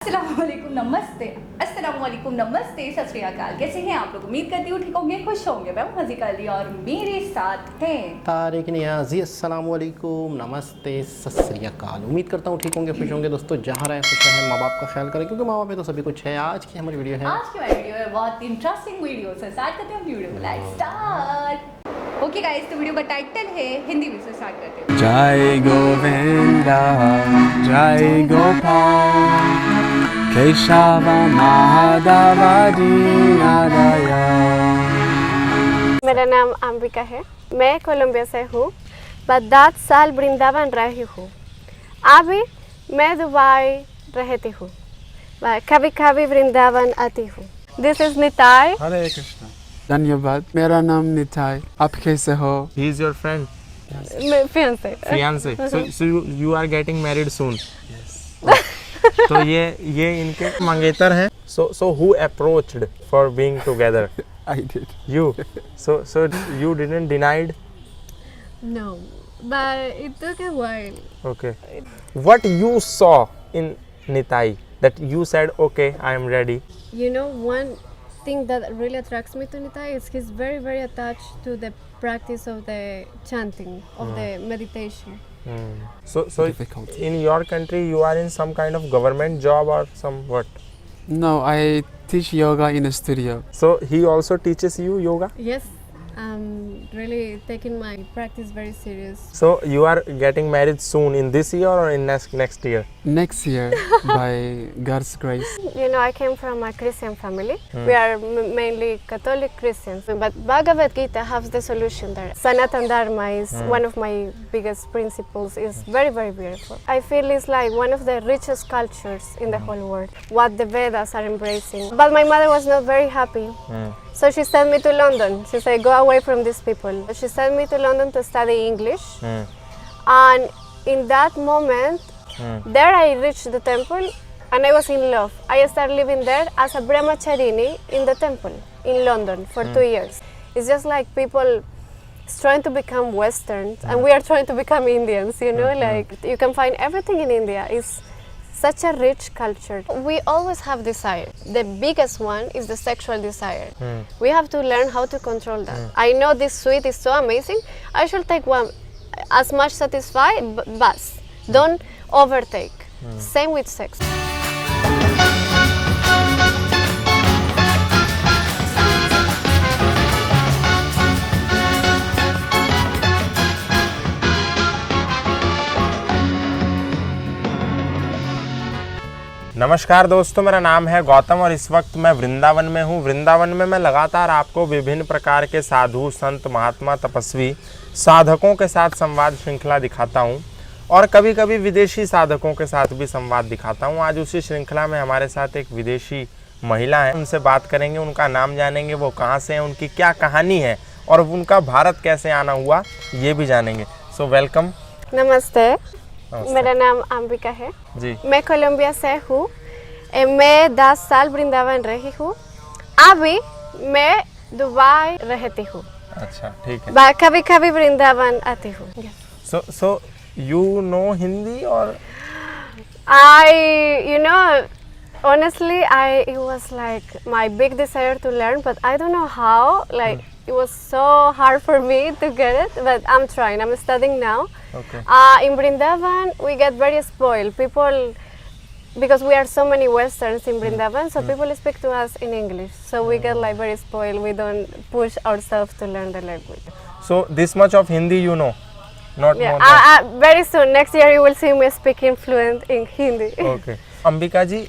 अस्सलामुअलैकुम नमस्ते अस्सलामुअलैकुम नमस्ते सत श्री अकाल। कैसे हैं आप लोग? उम्मीद करती हूँ ठीक होंगे, खुश होंगे। मैं हज़ीक अली और मेरे साथ हैं तारिक नियाज़ी। अस्सलामुअलैकुम नमस्ते सत श्री अकाल। उम्मीद करता हूँ ठीक होंगे, खुश होंगे। दोस्तों जहाँ रहें खुश रहें, माँ बाप का ख्याल करें क्योंकि माँ बाप में तो सभी कुछ है। आज की हमारी वीडियो है आज की हमारी वीडियो है बहुत इंटरेस्टिंग वीडियो से स्टार्ट करते हैं अपनी वीडियो को। Let's start. ओके गाइस, तो वीडियो का टाइटल है, हिंदी में से स्टार्ट करते हैं। जय गोविंदा जय गोपाल केशव माधव दीनदयाल। मेरा नाम अंबिका है। मैं कोलंबिया से हूँ। मैं 10 साल वृंदावन रही हूँ। अभी मैं दुबई रहती हूँ। मैं कभी कभी वृंदावन आती हूँ। This is Nitai. हरे कृष्ण। धन्यवाद। मेरा नाम निताई। आप कैसे हो? He is your friend, मैं fiancé। fiance. So you are getting married soon. तो ये इनके मंगेतर हैं. So who approached for being together? I did. You. So you didn't denied. No, but it took a while. Okay. What you saw in Nitai that you said okay, I am ready. You know, one thing that really attracts me to Nitai is he's very, very attached to the practice of the chanting, of the meditation. So Difficult. in your country you are in some kind of government job or some what? No, I teach yoga in a studio. So he also teaches you yoga. Yes, I'm really taking my practice very serious. So you are getting married soon in this year or in next year? Next year, by God's grace. You know, I came from a Christian family. We are mainly Catholic Christians. But Bhagavad Gita has the solution there. Sanatan Dharma is one of my biggest principles. It's very, very beautiful. I feel it's like one of the richest cultures in the whole world. What the Vedas are embracing. But my mother was not very happy. So she sent me to London. She said, go away from these people. She sent me to London to study English. And in that moment, there I reached the temple and I was in love. I started living there as a brahmacharini in the temple in London for 2 years. It's just like people trying to become Westerns and we are trying to become Indians, you know, like you can find everything in India. It's such a rich culture. We always have desire. The biggest one is the sexual desire. We have to learn how to control that. I know this sweet is so amazing. I should take one as much satisfied, but don't overtake. Same with sex. नमस्कार दोस्तों, मेरा नाम है गौतम और इस वक्त मैं वृंदावन में हूँ। वृंदावन में मैं लगातार आपको विभिन्न प्रकार के साधु संत महात्मा तपस्वी साधकों के साथ संवाद श्रृंखला दिखाता हूँ और कभी कभी विदेशी साधकों के साथ भी संवाद दिखाता हूँ। आज उसी श्रृंखला में हमारे साथ एक विदेशी महिला है, उनसे बात करेंगे, उनका नाम जानेंगे, वो कहाँ से हैं, उनकी क्या कहानी है और उनका भारत कैसे आना हुआ ये भी जानेंगे। So welcome. नमस्ते। मेरा नाम अंबिका है जी। मैं कोलंबिया से हूँ। मैं 10 साल वृंदावन रही हूँ। अभी मैं दुबई रहती हूँ। अच्छा, ठीक है। कभी कभी वृंदावन आती हूँ। So you know Hindi or? You know, honestly, it was like my big desire to learn, but I don't know how. Like, it was so hard for me to get it, but I'm trying. I'm studying now. Okay. In Vrindavan, we get very spoiled. People, because we are so many Westerns in Vrindavan, so people speak to us in English. So we get like very spoiled. We don't push ourselves to learn the language. So this much of Hindi you know? Not Yeah, more than. very soon, next year, you will see me speaking fluent in Hindi. Okay. Ambika ji,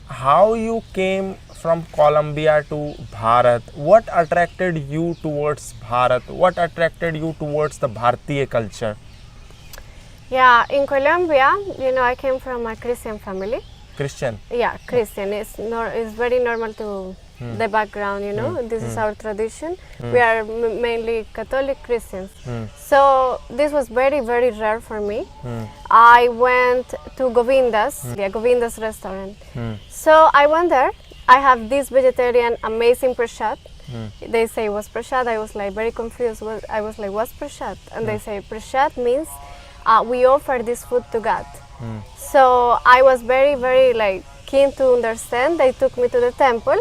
how you came from Colombia to Bharat? What attracted you towards Bharat? What attracted you towards the Bharatiya culture? Yeah, in Colombia, you know, I came from a Christian family. Christian. Yeah, Christian. It's very normal to the background, you know. This is our tradition. We are mainly Catholic Christians. So this was very, very rare for me. I went to Govinda's restaurant. So I went there. I have this vegetarian amazing prasad. They say it was prasad. I was like very confused. I was like, what's prasad? And they say prasad means we offer this food to God. So I was very, very like keen to understand, they took me to the temple.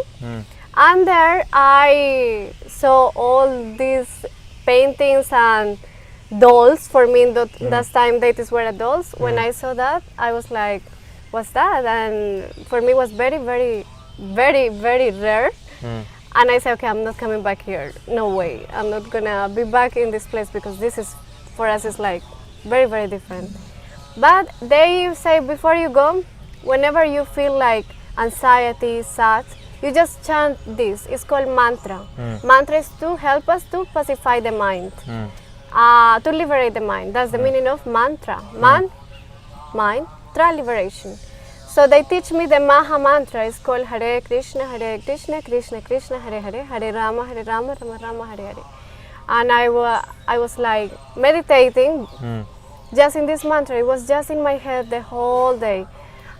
And there I saw all these paintings and dolls. For me, in that time, deities were dolls. When I saw that, I was like, what's that? And for me, it was very, very, very, very rare. And I said, okay, I'm not coming back here. No way. I'm not gonna be back in this place because this is, for us, is like very, very different. But they say before you go, whenever you feel like anxiety, sad, you just chant this. It's called mantra. Mantra is to help us to pacify the mind, to liberate the mind. That's the meaning of mantra. Mind, tra, liberation. So they teach me the Maha Mantra. It's called Hare Krishna, Krishna Krishna, Hare Hare, Hare Rama, Rama Rama, Hare Hare. And I was like meditating just in this mantra. It was just in my head the whole day.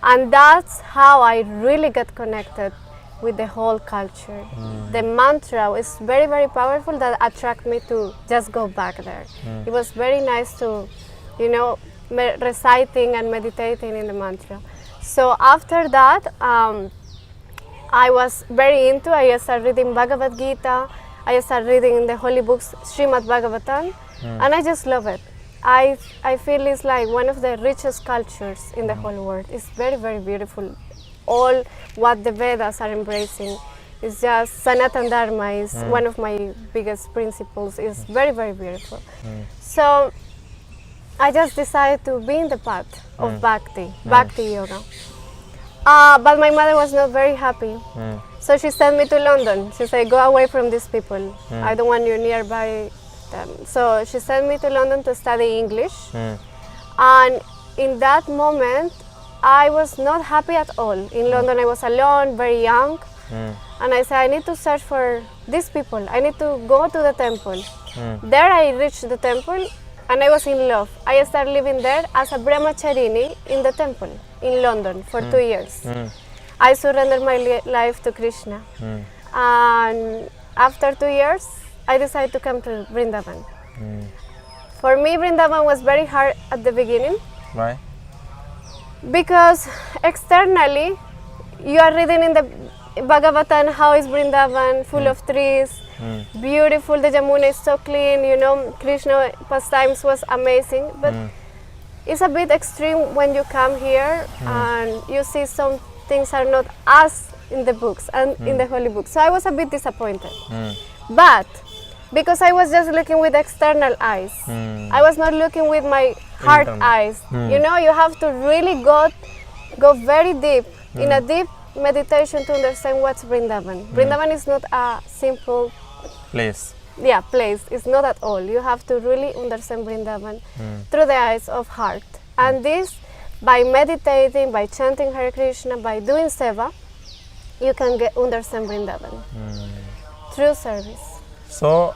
And that's how I really got connected with the whole culture. The mantra is very, very powerful that attracted me to just go back there. It was very nice to, reciting and meditating in the mantra. So after that, I was very into, I started reading Bhagavad Gita, I started reading the holy books, Srimad Bhagavatam, and I just love it. I feel it's like one of the richest cultures in the whole world. It's very, very beautiful. All what the Vedas are embracing is just Sanatana Dharma is one of my biggest principles. It's very, very beautiful. So I just decided to be in the path of Bhakti yoga. But my mother was not very happy. So she sent me to London. She said, go away from these people. I don't want you nearby them. So she sent me to London to study English. And in that moment, I was not happy at all. In London, I was alone, very young. And I said, I need to search for these people. I need to go to the temple. There I reached the temple and I was in love. I started living there as a brahmacharini in the temple in London for 2 years. I surrendered my life to Krishna. And after 2 years, I decided to come to Vrindavan. For me, Vrindavan was very hard at the beginning. Why? Because externally, you are reading in the Bhagavatam how is Vrindavan, full of trees, beautiful, the Jamuna is so clean, Krishna pastimes was amazing. But it's a bit extreme when you come here and you see some things are not as in the books and in the holy books. So I was a bit disappointed. But because I was just looking with external eyes, I was not looking with my heart eyes. You have to really go very deep, in a deep meditation to understand what's Vrindavan. Vrindavan is not a simple Place. place. It's not at all. You have to really understand Vrindavan through the eyes of heart. And this, by meditating, by chanting Hare Krishna, by doing seva, you can understand Vrindavan through service. So,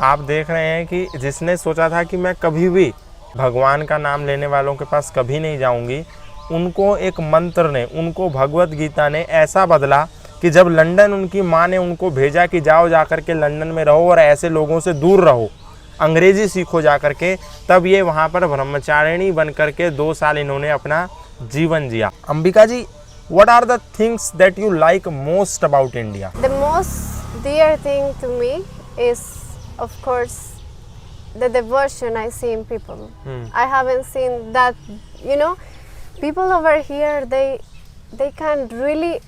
आप देख रहे हैं कि जिसने सोचा था कि मैं कभी भी भगवान का नाम लेने वालों के पास कभी नहीं जाऊंगी, उनको एक मंत्र ने, उनको भगवत गीता ने ऐसा बदला कि जब लंदन उनकी माँ ने उनको भेजा कि जाओ जाकर के लंदन में रहो और ऐसे लोगों से दूर रहो, अंग्रेजी सीखो जाकर के, तब ये वहाँ पर ब्रह्मचारिणी बन करके 2 साल इन्होंने अपना जीवन जिया। अंबिका जी, what are the things that you like most about India? The most dear thing to me is, of course, the devotion I see in people. I haven't seen that, people over here, they can really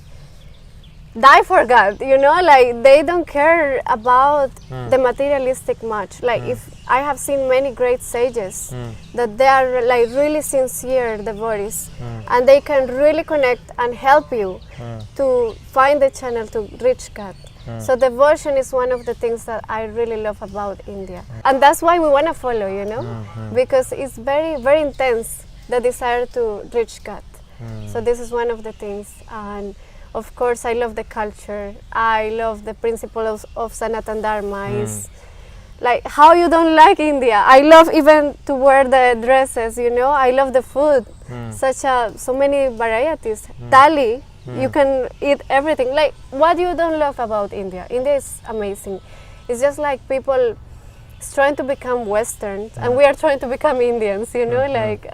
die for God, like they don't care about the materialistic much. Like if I have seen many great sages that they are like really sincere devotees and they can really connect and help you to find the channel to reach God. So devotion is one of the things that I really love about India. And that's why we want to follow, because it's very, very intense, the desire to reach God. So this is one of the things. And of course, I love the culture. I love the principles of Sanatana Dharma. Is like how you don't like India. I love even to wear the dresses, I love the food. So many varieties. Thali, you can eat everything. Like what you don't love about India. India is amazing. It's just like people trying to become Westerns and we are trying to become Indians, like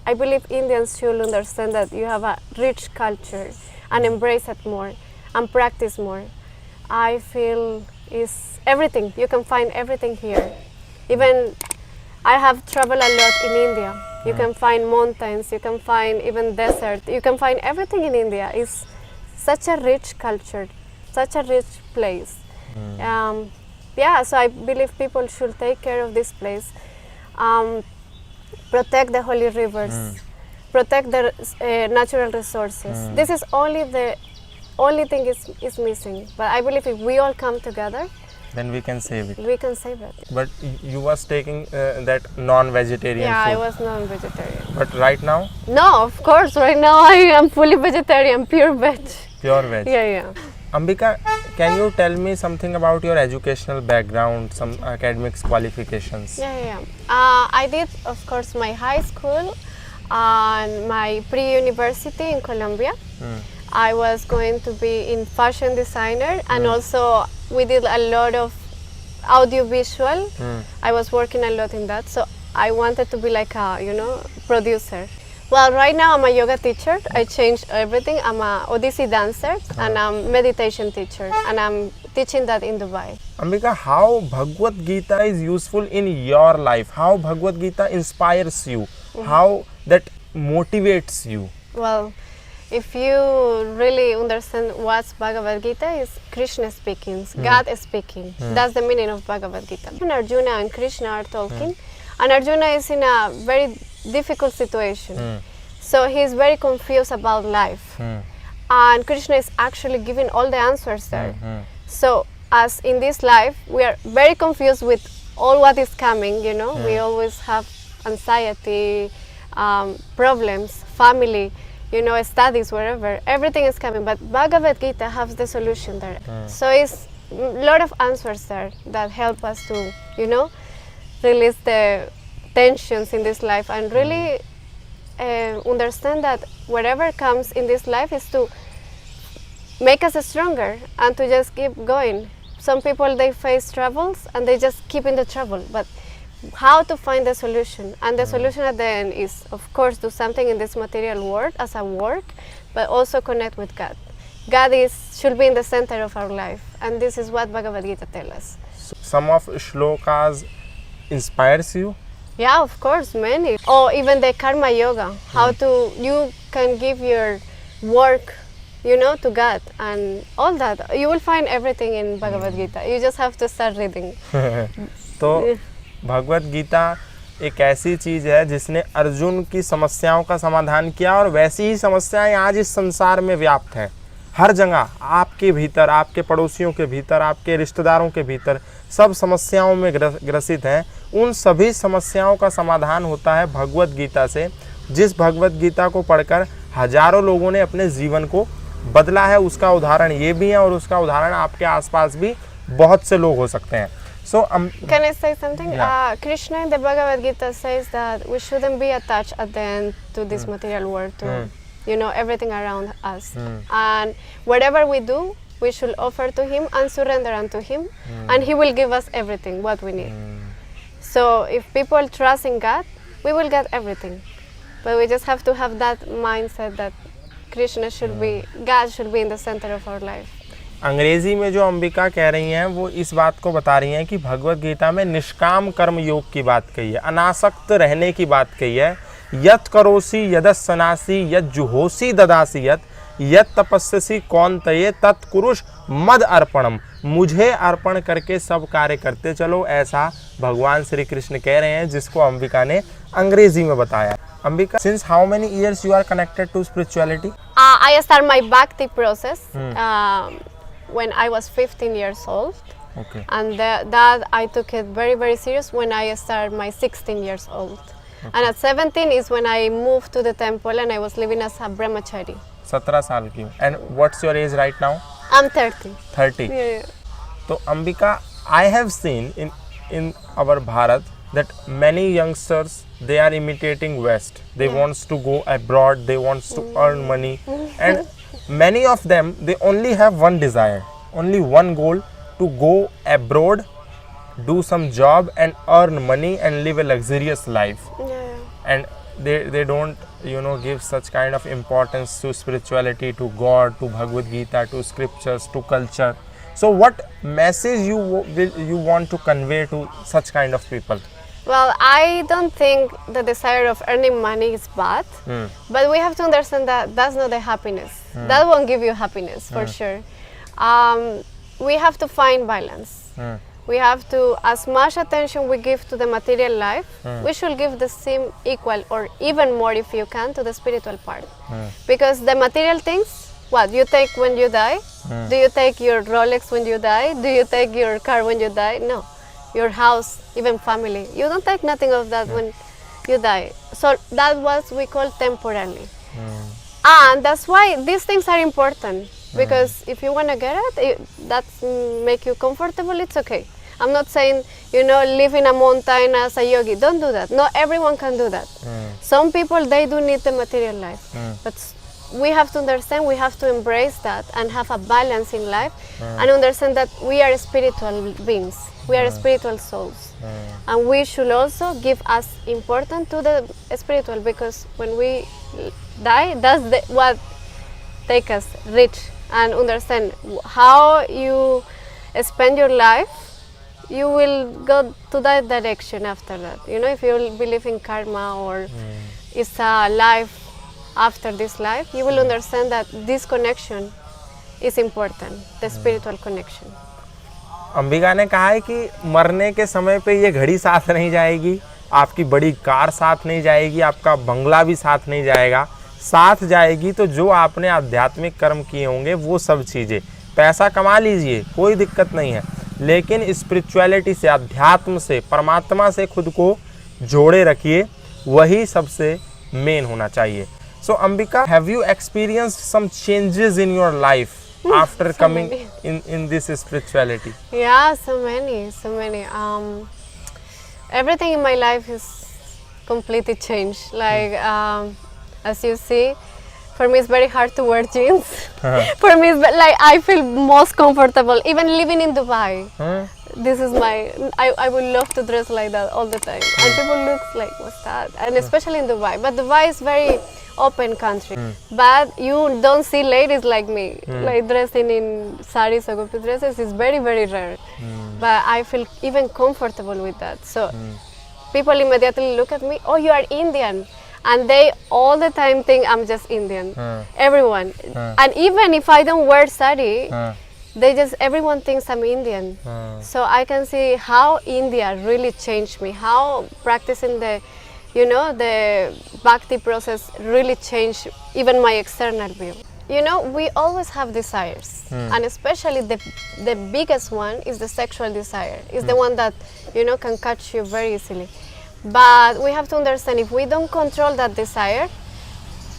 I believe Indians should understand that you have a rich culture and embrace it more and practice more. I feel is everything. You can find everything here. Even I have traveled a lot in India. You can find mountains, you can find even desert. You can find everything in India. It's such a rich culture, such a rich place. Yeah, so I believe people should take care of this place. Protect the holy rivers, protect the natural resources. This is the only thing is missing. But I believe if we all come together, then we can save it. we can save it. But you was taking that non-vegetarian Yeah, food. I was non-vegetarian. But right now, No, of course, right now I am fully vegetarian, pure veg. pure veg. Yeah. Ambika, can you tell me something about your educational background, some academics qualifications? Yeah. I did, of course, my high school and my pre-university in Colombia. I was going to be in fashion designer, and also we did a lot of audiovisual. I was working a lot in that, so I wanted to be like a, producer. Well, right now I'm a yoga teacher. I changed everything. I'm a Odissi dancer and I'm meditation teacher, and I'm teaching that in Dubai. Ambika, how Bhagavad Gita is useful in your life? How Bhagavad Gita inspires you? How that motivates you? Well, if you really understand what's Bhagavad Gita, is Krishna speaking, God is speaking. That's the meaning of Bhagavad Gita. And Arjuna and Krishna are talking, and Arjuna is in a very difficult situation. So he's very confused about life. And Krishna is actually giving all the answers there. So as in this life, we are very confused with all what is coming, we always have anxiety, problems, family, studies, wherever, everything is coming, but Bhagavad Gita has the solution there. So it's a lot of answers there that help us to, release the tensions in this life and really understand that whatever comes in this life is to make us stronger and to just keep going. Some people, they face troubles and they just keep in the trouble, but how to find the solution? And the solution at the end is, of course, do something in this material world as a work, but also connect with God. God should be in the center of our life, and this is what Bhagavad Gita tells us. So, some of shlokas inspires you? Yeah, of course, many. Or even the karma yoga, how you can give your work, to God and all that. You will find everything in Bhagavad Gita. You just have to start reading. तो भगवत गीता एक ऐसी चीज़ है जिसने अर्जुन की समस्याओं का समाधान किया, और वैसी ही समस्याएं आज इस संसार में व्याप्त हैं। हर जगह आपके भीतर, आपके पड़ोसियों के भीतर, आपके रिश्तेदारों के भीतर सब समस्याओं में ग्रसित हैं। उन सभी समस्याओं का समाधान होता है भगवत गीता से, जिस भगवत गीता को पढ़कर हजारों लोगों ने अपने जीवन को बदला है। उसका उदाहरण ये भी है, और उसका उदाहरण आपके आसपास भी बहुत से लोग हो सकते हैं। So, can I say something? Yeah. Krishna in the Bhagavad Gita says that we shouldn't be attached at the end to this material world, to everything around us. And whatever we do, we should offer to Him and surrender unto Him, and He will give us everything what we need. So if people trust in God, we will get everything. But we just have to have that mindset that Krishna should be, God should be in the center of our life. अंग्रेजी में जो अंबिका कह रही हैं वो इस बात को बता रही हैं कि भगवत गीता में निष्काम कर्म योग की बात कही है, अनासक्त रहने की बात कही है। यत करोसी यदस्सनासी यत जुहोसी ददासी यत तपस्यसी कौन्तेय तत्कुरुष मद अर्पणम, मुझे अर्पण करके सब कार्य करते चलो, ऐसा भगवान श्री कृष्ण कह रहे हैं, जिसको अंबिका ने अंग्रेजी में बताया। Ambika, since how many years you are connected to spirituality? I started my bhakti process when I was 15 years old. Okay. And that I took it very, very serious when I started my 16 years old. Okay. And at 17 is when I moved to the temple and I was living as a brahmachari. 17 साल की। And what's your age right now? I'm 30. 30. Yeah. तो Ambika, I have seen in our Bharat that many youngsters, they are imitating West. They wants to go abroad, they wants to earn money, and many of them, they only have one desire, only one goal, to go abroad, do some job and earn money and live a luxurious life. Yeah. And they don't give such kind of importance to spirituality, to God, to Bhagavad Gita, to scriptures, to culture. So what message you want to convey to such kind of people? Well, I don't think the desire of earning money is bad, but we have to understand that that's not the happiness. That won't give you happiness for sure. We have to find balance. We have to, as much attention we give to the material life, we should give the same equal or even more if you can to the spiritual part. Because the material things, what you take when you die? Do you take your Rolex when you die? Do you take your car when you die? No. Your house, even family. You don't take nothing of that when you die. So that was we call temporarily. And that's why these things are important. Because if you want to get it, that make you comfortable, it's okay. I'm not saying, live in a mountain as a yogi. Don't do that. Not everyone can do that. Some people, they do need the material life. But we have to understand, we have to embrace that and have a balance in life and understand that we are spiritual beings. We are spiritual souls. And we should also give as important to the spiritual, because when we die, that's what take us rich. And understand how you spend your life, you will go to that direction after that. If you believe in karma or it's a life after this life, you will understand that this connection is important, the spiritual connection. Ambika ने कहा है कि मरने के समय पे ये घड़ी साथ नहीं जाएगी, आपकी बड़ी कार साथ नहीं जाएगी, आपका बंगला भी साथ नहीं जाएगा, साथ जाएगी तो जो आपने आध्यात्मिक कर्म किए होंगे वो सब चीज़ें। पैसा कमा लीजिए, कोई दिक्कत नहीं है, लेकिन स्पिरिचुअलिटी से, अध्यात्म से, परमात्मा से खुद को जोड़े रखिए, वही सबसे मेन होना चाहिए। So Ambika, have you experienced some changes in your life after coming in this spirituality? Yeah, so many. Everything in my life is completely changed. Like as you see, for me it's very hard to wear jeans. For me, it's like I feel most comfortable even living in Dubai. This is I would love to dress like that all the time. And people look like, what's that? And especially in Dubai. But Dubai is very open country. But you don't see ladies like me, like dressing in saris or gopi dresses. Is very, very rare. But I feel even comfortable with that. So people immediately look at me, oh, you are Indian. And they all the time think I'm just Indian. Everyone. And even if I don't wear sari, everyone thinks I'm Indian. So I can see how India really changed me, how practicing the bhakti process really changed even my external view. We always have desires, and especially the biggest one is the sexual desire. It's the one that, can catch you very easily. But we have to understand, if we don't control that desire,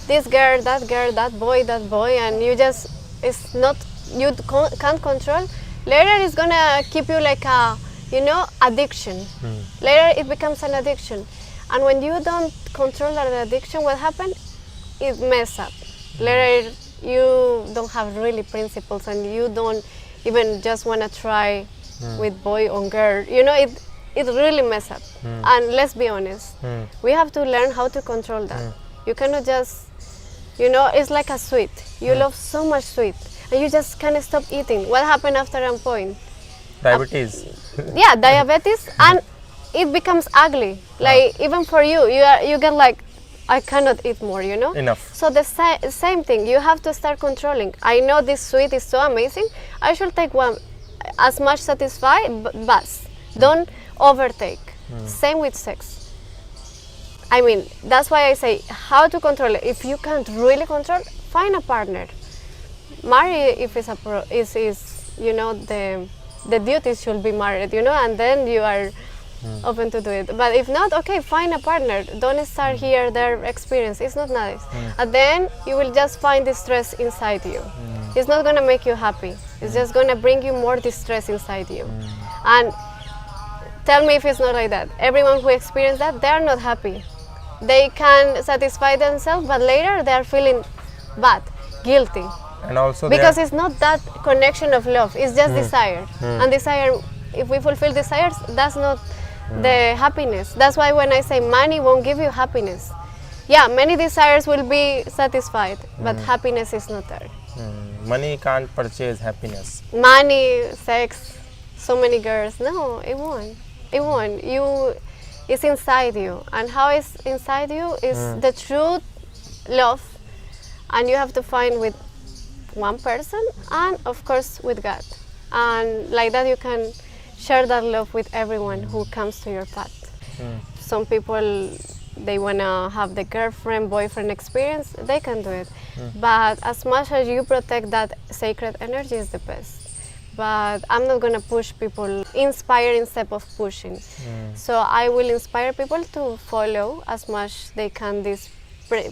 this girl, that boy, and you can't control, later it's gonna keep you like a, addiction. Later it becomes an addiction. And when you don't control that addiction, what happens? It messes up. Later you don't have really principles, and you don't even just want to try with boy or girl. It really messes up. And let's be honest, we have to learn how to control that. You cannot just, it's like a sweet. You love so much sweet, and you just can't stop eating. What happened after a point? Diabetes. Yeah, diabetes, and it becomes ugly. Like even for you get like, I cannot eat more, Enough. So the same thing, you have to start controlling. I know this sweet is so amazing, I should take one, as much satisfied, but don't overtake. Same with sex. I mean, that's why I say how to control it. If you can't really control, find a partner. Marry if it's the duty should be married, and then you are open to do it. But if not, okay, find a partner. Don't start here, there, experience. It's not nice. And then you will just find distress inside you. It's not going to make you happy. It's just going to bring you more distress inside you. And tell me if it's not like that. Everyone who experiences that, they are not happy. They can satisfy themselves, but later they are feeling bad, guilty. And also because it's not that connection of love, it's just desire. And desire, if we fulfill desires, that's not the happiness. That's why when I say money won't give you happiness, Yeah, many desires will be satisfied, but happiness is not there. Money can't purchase happiness. Money, sex, so many girls. No, it won't. It won't. It's inside you, and how it's inside you is the true love, and you have to find with one person, and of course with God, and like that you can share that love with everyone who comes to your path. Some people, they wanna have the girlfriend, boyfriend experience, they can do it. But as much as you protect that sacred energy is the best. But I'm not gonna push people, inspire instead of pushing. So I will inspire people to follow as much they can this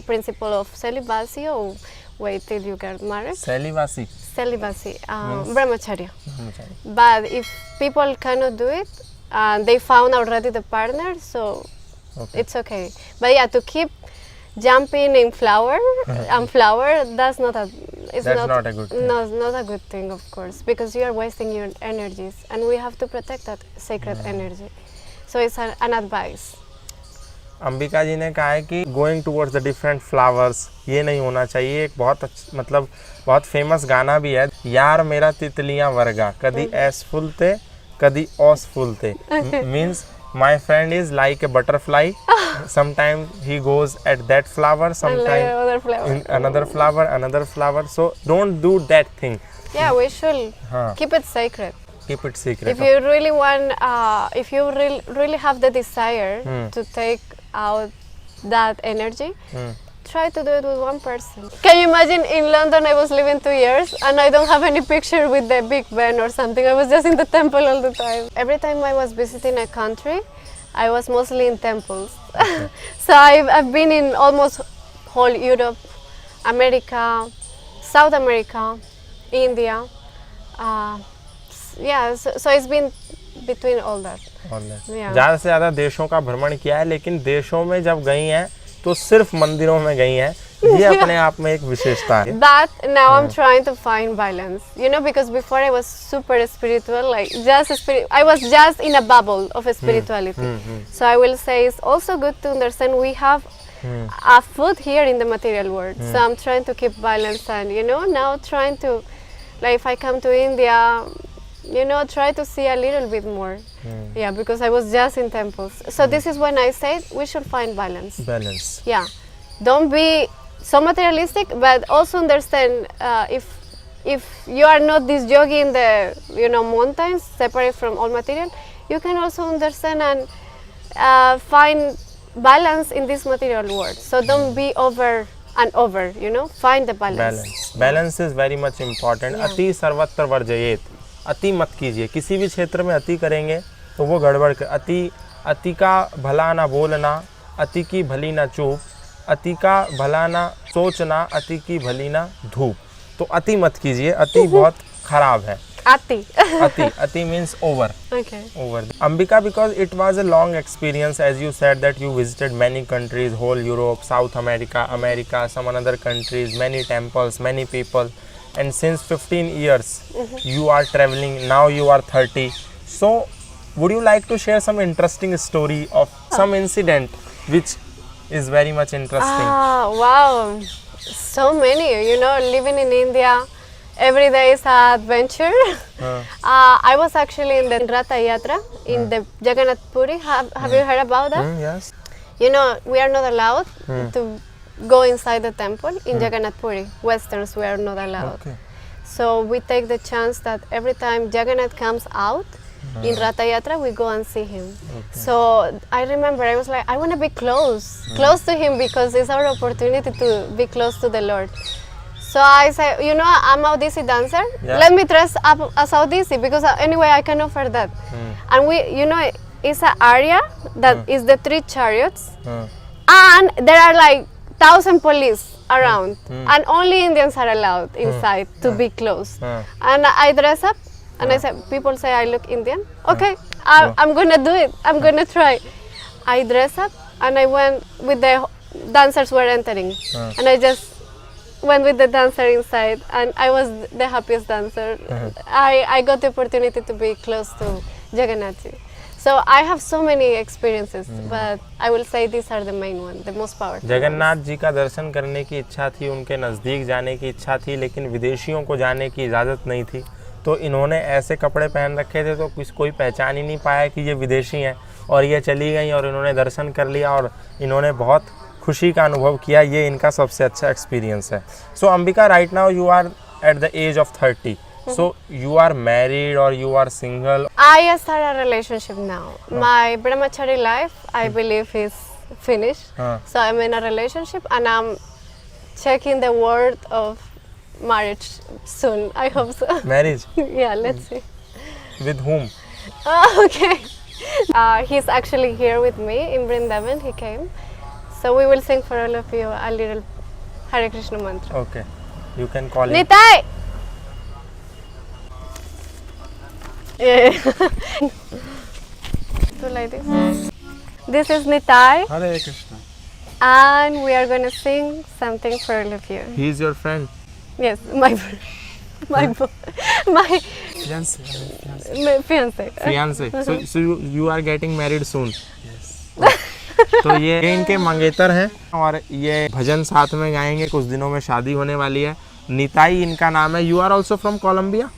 principle of celibacy or wait till you get married. Celibacy. Celibacy, brahmacharya. But if people cannot do it, and they found already the partner, so it's okay. But yeah, to keep jumping in flower and flower, that's not a. That's not a good thing. No, it's not a good thing, of course, because you are wasting your energies, and we have to protect that sacred energy. So it's an advice. Ambika ji ने कहा है कि going towards the different flowers ये नहीं होना चाहिए। एक बहुत मतलब बहुत फेमस गाना भी है, यार मेरा तितलियां वर्गा कदी ऐस फूलते कदी औस फूलते, means my friend is like a butterfly. Sometimes he goes at that flower, sometimes in another flower. So don't do that thing. Yeah, we should keep it sacred. Keep it secret. If you really want, if you really have the desire to take out that energy, try to do it with one person. Can you imagine in London I was living 2 years and I don't have any picture with the Big Ben or something. I was just in the temple all the time. Every time I was visiting a country, I was mostly in temples. So I've been in almost whole Europe, America, South America, India. Yeah, so it's been between all that. Yeah. ज़्यादा से ज़्यादा देशों का भ्रमण किया है, लेकिन देशों में जब गई हैं तो सिर्फ मंदिरों में गई हैं। ये अपने आप में एक विशेषता है। But now I'm trying to find balance, you know, because before I was super spiritual, like I was just in a bubble of spirituality. So I will say it's also good to understand we have a food here in the material world. So I'm trying to keep balance, and you know, now trying to, like, if I come to India, you know, try to see a little bit more. Yeah, because I was just in temples. So this is when I said we should find balance. Balance. Yeah, don't be so materialistic, but also understand if you are not this yogi in the, you know, mountains, separate from all material, you can also understand and find balance in this material world. So don't be over and over, you know, find the balance. Balance is very much important. Yeah. अति सर्वत्र वर्जयेत, अति मत कीजिए। किसी भी क्षेत्र में अति करेंगे तो वो गड़बड़ कर, अति का भला ना बोलना, अति की भली ना चूप, अति का भला ना सोचना, अति की भली ना धूप। तो अति मत कीजिए, अति बहुत खराब है। Ati means over. Okay. Over. Ambika, because it was a long experience, as you said that you visited many countries, whole Europe, South America, some other countries, many temples, many people, and since 15 years you are traveling. Now you are 30. So, would you like to share some interesting story of some incident which is very much interesting? Wow, so many. You know, living in India, every day is an adventure. I was actually in the Ratha Yatra in the Jagannath Puri. Have you heard about that? Yes. You know, we are not allowed to go inside the temple in Jagannath Puri. Westerns, we are not allowed. Okay. So we take the chance that every time Jagannath comes out in Ratha Yatra, we go and see him. Okay. So I remember I was like, I want to be close to him because it's our opportunity to be close to the Lord. So I said, you know, I'm Odissi dancer. Yeah. Let me dress up as Odissi because anyway I can offer that. And we, you know, it's an area that is the 3 chariots, and there are like 1,000 police around, and only Indians are allowed inside to be close. And I dress up, and I said, people say I look Indian. Okay, I'm gonna do it. I'm gonna try. I dress up, and I went with the dancers were entering, and I just went with the dancer inside, and I was the happiest dancer. I got the opportunity to be close to Jagannath. So I have so many experiences, but I will say these are the main one, the most powerful. Jagannath ji का दर्शन करने की इच्छा थी, उनके नज़दीक जाने की इच्छा थी, लेकिन विदेशियों को जाने की इजाज़त नहीं थी। तो इन्होंने ऐसे कपड़े पहन रखे थे तो कोई पहचान ही नहीं पाया कि ये विदेशी हैं, और ये चली गई और इन्होंने दर्शन कर लिया और इन्होंने बहुत खुशी का अनुभव किया। ये इनका सबसे अच्छा एक्सपीरियंस है। So Ambika, right now you are at the age of 30. So you are married or you are single? I start a relationship now. My brahmachari life, I believe, is finished. So I'm in a relationship and I'm checking the word of marriage soon. I hope so. Marriage? Yeah, let's see. With whom? Okay. He's actually here with me in Vrindavan. He came. So we will sing for all of you a little Hare Krishna mantra. Okay. You can call him. Nitai! Yeah. So like this. This is Nitai, Hare Krishna. and we are going to sing something for all of you. He is your friend. Yes, my Fiance. fiance. Fiance. So you are getting married soon. Yes. तो ये इनके मंगेतर हैं और ये भजन साथ में गाएंगे। कुछ दिनों में शादी होने वाली है। निताई इनका नाम है। You are also from Colombia?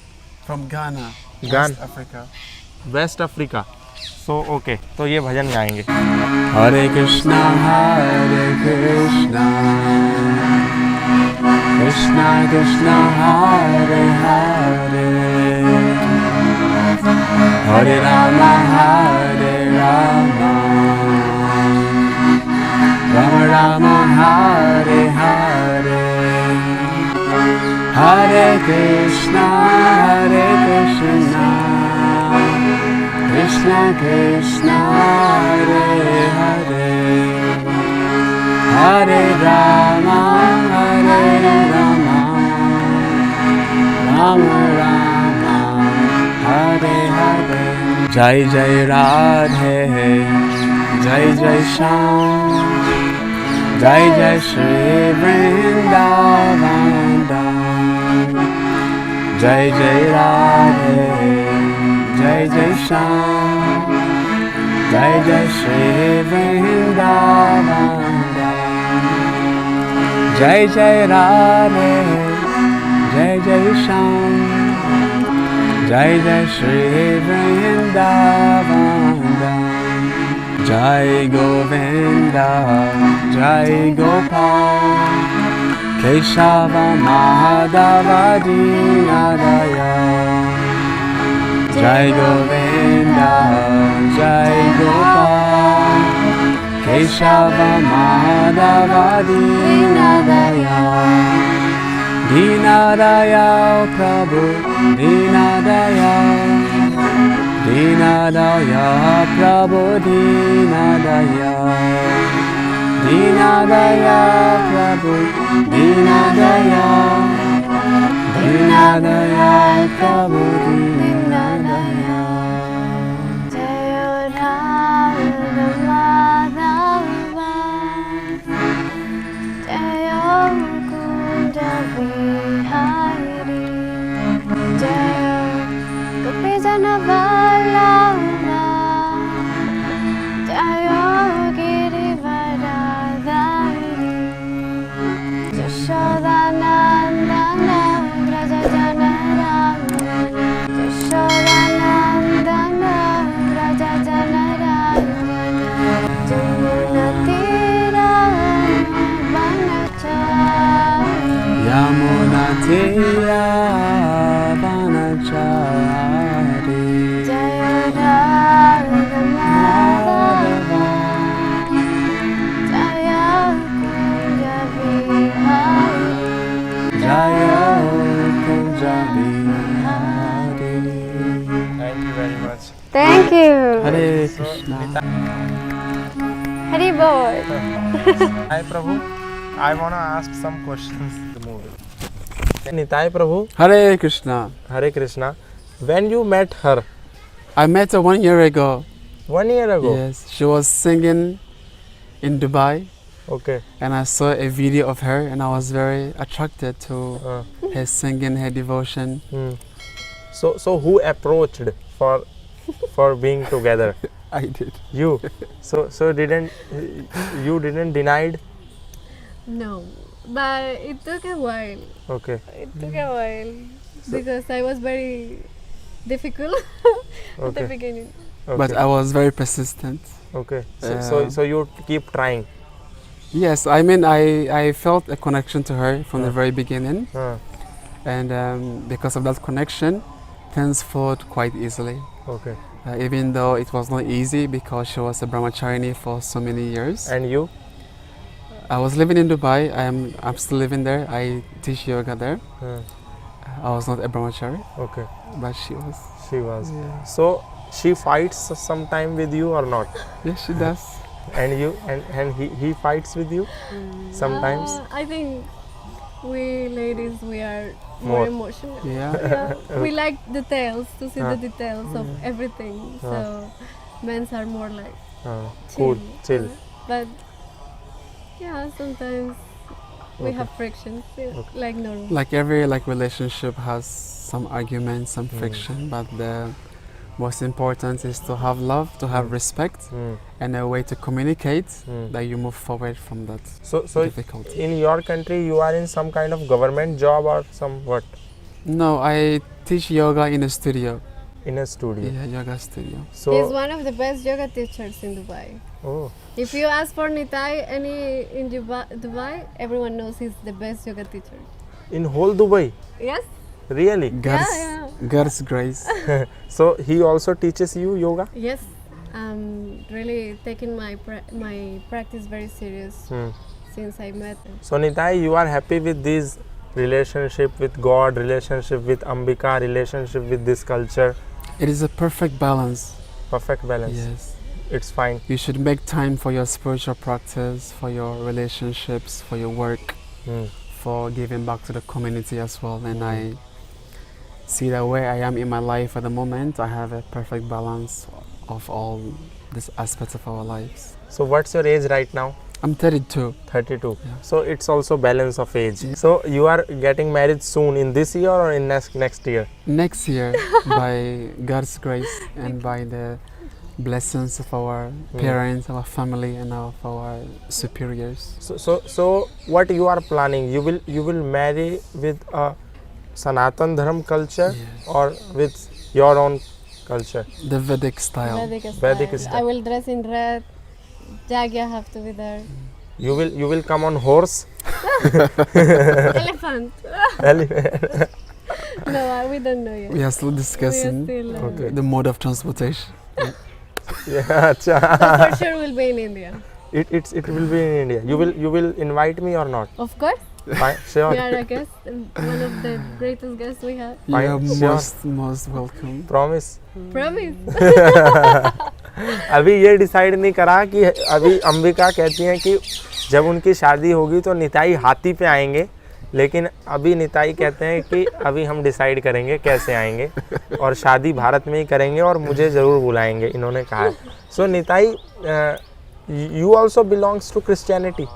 From Ghana. Ghana. West Africa. West Africa. So okay, तो ये भजन गाएंगे। Hare Krishna, Krishna Krishna, Hare Hare, Hare Rama, Rama Rama, Hare Hare, Hare Krishna, Krishna Krishna, Hare Hare, Hare Rama, Rama Rama, Hare Hare. Jai Jai Radhe, Jai Jai Shyam, Jai Jai Shri Vrindavan Dham. Jai Jai Radhe, Jai Jai Shyam, Jai Jai Shri Vrindavan Dham. Jai Jai Radhe, Jai Jai Shyam, Jai Jai Shri Vrindavan Dham. Jai Govinda, Jai Gopal, Keshava Madhava Dinadaya. Jai Govinda, Jai Gopal, Keshava Madhava Dinadaya. Dinadaya Prabhu, Dinadaya, Dinadaya Prabhu, Dinadaya, Dinadaya Prabhu, Dinadaya, Dinadaya Prabhu, Dinadaya. Jaya Radha Madhava, Jaya Mukunda Vihari, Jaya Gopijana Vallabha, Jaya Girivaradhari, Yashodanandana Vraja Janarana, Yashodanandana Vraja Janarana, Jamuna Tira Vanachari, Yamuna Tira Vanachari. Jaya Radha Madhava, Jaya Kunja Vihari, Jaya Kunja Vihari. Thank you very much. Thank you. Hare Krishna. Hari Bol. Hi Prabhu, I wanna ask some questions. The movie. Nitai Prabhu, Hare Krishna. Hare Krishna. When you met her I met her 1 year ago. 1 year ago. Yes, she was singing in Dubai, Okay. and I saw a video of her, and I was very attracted to her singing, her devotion. So who approached for being together? I did. You. So you didn't denied? No, but it took a while. Okay. It took a while because I was very difficult at the Okay. beginning. Okay. But I was very persistent. Okay. Yeah. So you keep trying. Yes, I mean, I felt a connection to her from the Yeah. very beginning, Huh. and because of that connection, things flowed quite easily. Okay. Even though it was not easy because she was a brahmacharini for so many years. And you? I was living in Dubai. I'm still living there. I teach yoga there. Huh. I was not a brahmachari, Okay. but she was. She was. Yeah. So she fights sometime with you or not? Yes, she does. And you and he fights with you sometimes? I think we ladies, we are More. more emotional. Yeah. Yeah, we like details, to see Huh. the details of everything. Huh. So men's are more like Cool, chill. But yeah, sometimes we Okay. have frictions, like normal. Like every relationship has some arguments, some friction, but the most important is to have love, to have respect, and a way to communicate that you move forward from that So difficulty. in your country you are in some kind of government job or some what? No, I teach yoga in a studio. In a studio. Yeah, yoga studio. So He's one of the best yoga teachers in Dubai. oh, If you ask for Nitai in Dubai, everyone knows he's the best yoga teacher. in whole Dubai? Yes? Really? God's grace. So he also teaches you yoga? Yes. I'm really taking my practice very serious since I met him. So Nitai, you are happy with this relationship with God, relationship with Ambika, relationship with this culture? It is a perfect balance. Perfect balance. Yes. It's fine. You should make time for your spiritual practice, for your relationships, for your work, for giving back to the community as well. And I see that where I am in my life at the moment, I have a perfect balance of all these aspects of our lives. So what's your age right now? I'm 32. 32. Yeah. So it's also balance of age. Yeah. So you are getting married soon in this year or in next year? Next year, by God's grace and by the blessings of our parents, our family, and of our superiors. So what you are planning? You will marry with a Sanatan Dharma culture or with your own culture? The Vedic style. Vedic I style. will dress in red. Jagya have to be there. You will come on horse? Elephant. No, we don't know yet. We are still discussing We are still, Okay. the mode of transportation. Yeah, acha. So for sure we'll be in India. It will be in India. You will invite me or not? Of course. Fine, sure. We are a guest, one of the greatest guests we have. You are Fine, sure. most welcome. Promise. Promise. अभी ये decide नहीं करा कि अभी अंबिका कहती हैं कि जब उनकी शादी होगी तो निताई हाथी पे आएंगे, लेकिन अभी निताई कहते हैं कि अभी हम डिसाइड करेंगे कैसे आएंगे और शादी भारत में ही करेंगे और मुझे ज़रूर बुलाएंगे, इन्होंने कहा है. So Nitai, you also belongs to Christianity?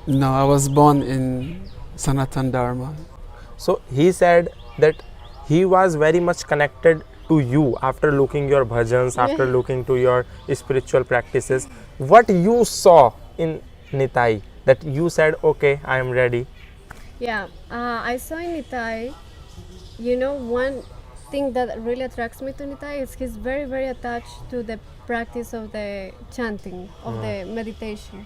No, I was born in Sanatan Dharma. So he said that he was very much connected to you after looking your bhajans, after looking to your spiritual practices. What you saw in Nitai that you said, okay, I am ready? Yeah, I saw in Nitai, you know, one thing that really attracts me to Nitai is he's very, very attached to the practice of the chanting, of the meditation.